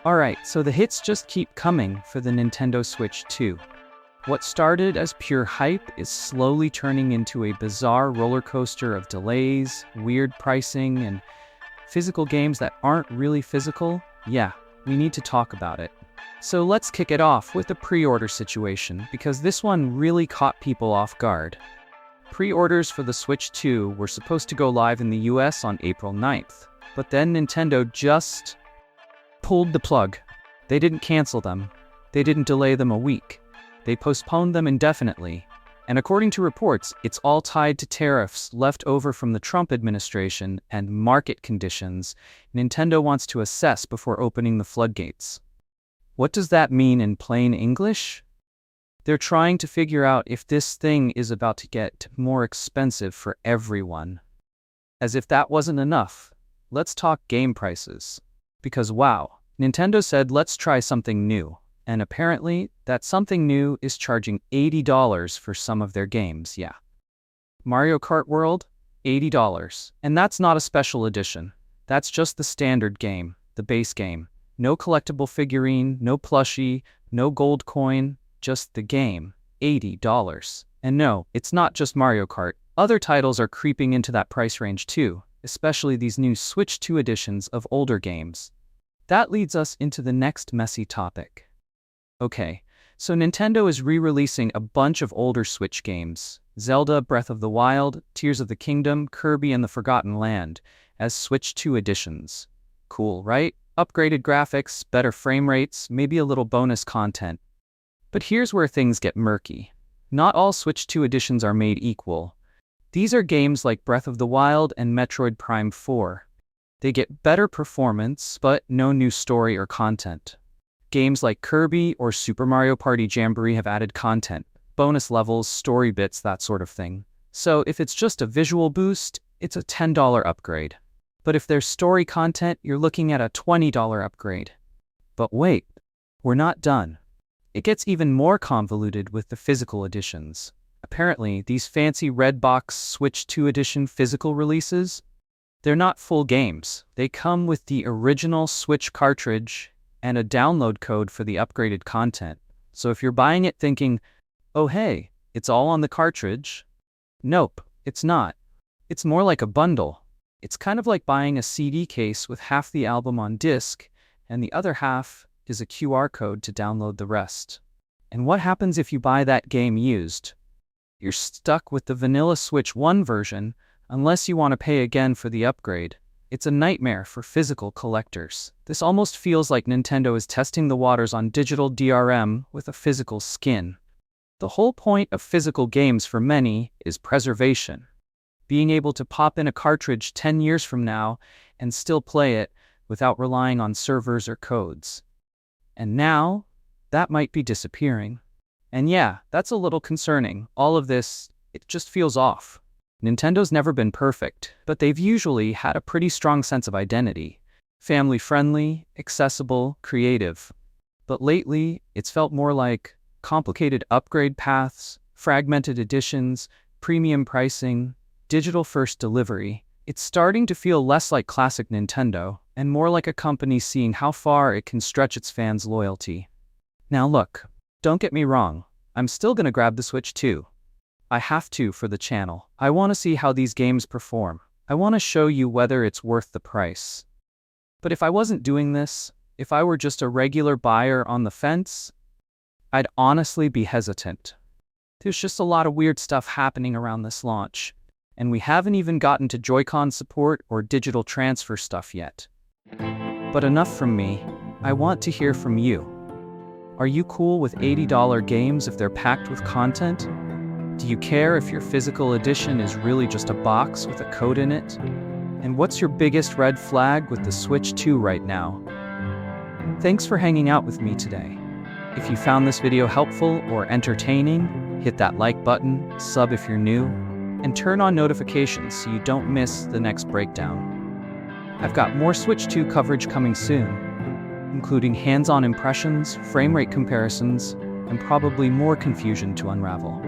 Alright, so the hits just keep coming for the Nintendo Switch 2. What started as pure hype is slowly turning into a bizarre roller coaster of delays, weird pricing, and physical games that aren't really physical. Yeah, we need to talk about it. So let's kick it off with the pre-order situation, because this one really caught people off guard. Pre-orders for the Switch 2 were supposed to go live in the US on April 9th, but then Nintendo just pulled the plug. They didn't cancel them. They didn't delay them a week. They postponed them indefinitely. And according to reports, it's all tied to tariffs left over from the Trump administration and market conditions Nintendo wants to assess before opening the floodgates. What does that mean in plain English? They're trying to figure out if this thing is about to get more expensive for everyone. As if that wasn't enough, let's talk game prices. Because wow, Nintendo said let's try something new. And apparently, that something new is charging $80 for some of their games, yeah. Mario Kart World, $80. And that's not a special edition. That's just the standard game, the base game. No collectible figurine, no plushie, no gold coin, just the game, $80. And no, it's not just Mario Kart. Other titles are creeping into that price range too, especially these new Switch 2 editions of older games. That leads us into the next messy topic. Okay, so Nintendo is re-releasing a bunch of older Switch games, Zelda, Breath of the Wild, Tears of the Kingdom, Kirby and the Forgotten Land, as Switch 2 editions. Cool, right? Upgraded graphics, better frame rates, maybe a little bonus content. But here's where things get murky. Not all Switch 2 editions are made equal. These are games like Breath of the Wild and Metroid Prime 4. They get better performance, but no new story or content. Games like Kirby or Super Mario Party Jamboree have added content, bonus levels, story bits, that sort of thing. So if it's just a visual boost, it's a $10 upgrade. But if there's story content, you're looking at a $20 upgrade. But wait, we're not done. It gets even more convoluted with the physical editions. Apparently, these fancy red box Switch 2 edition physical releases, they're not full games. They come with the original Switch cartridge and a download code for the upgraded content. So if you're buying it thinking, oh hey, it's all on the cartridge, nope, it's not. It's more like a bundle. It's kind of like buying a CD case with half the album on disc, and the other half is a QR code to download the rest. And what happens if you buy that game used? You're stuck with the vanilla Switch 1 version, unless you want to pay again for the upgrade. It's a nightmare for physical collectors. This almost feels like Nintendo is testing the waters on digital DRM with a physical skin. The whole point of physical games for many is preservation. Being able to pop in a cartridge 10 years from now and still play it without relying on servers or codes. And now, that might be disappearing. And yeah, that's a little concerning. All of this, it just feels off. Nintendo's never been perfect, but they've usually had a pretty strong sense of identity. Family-friendly, accessible, creative. But lately, it's felt more like complicated upgrade paths, fragmented editions, premium pricing, digital-first delivery. It's starting to feel less like classic Nintendo, and more like a company seeing how far it can stretch its fans' loyalty. Now look, don't get me wrong, I'm still gonna grab the Switch 2. I have to for the channel. I want to see how these games perform. I want to show you whether it's worth the price. But if I wasn't doing this, if I were just a regular buyer on the fence, I'd honestly be hesitant. There's just a lot of weird stuff happening around this launch, and we haven't even gotten to Joy-Con support or digital transfer stuff yet. But enough from me. I want to hear from you. Are you cool with $80 games if they're packed with content? Do you care if your physical edition is really just a box with a code in it? And what's your biggest red flag with the Switch 2 right now? Thanks for hanging out with me today. If you found this video helpful or entertaining, hit that like button, sub if you're new, and turn on notifications so you don't miss the next breakdown. I've got more Switch 2 coverage coming soon, including hands-on impressions, frame rate comparisons, and probably more confusion to unravel.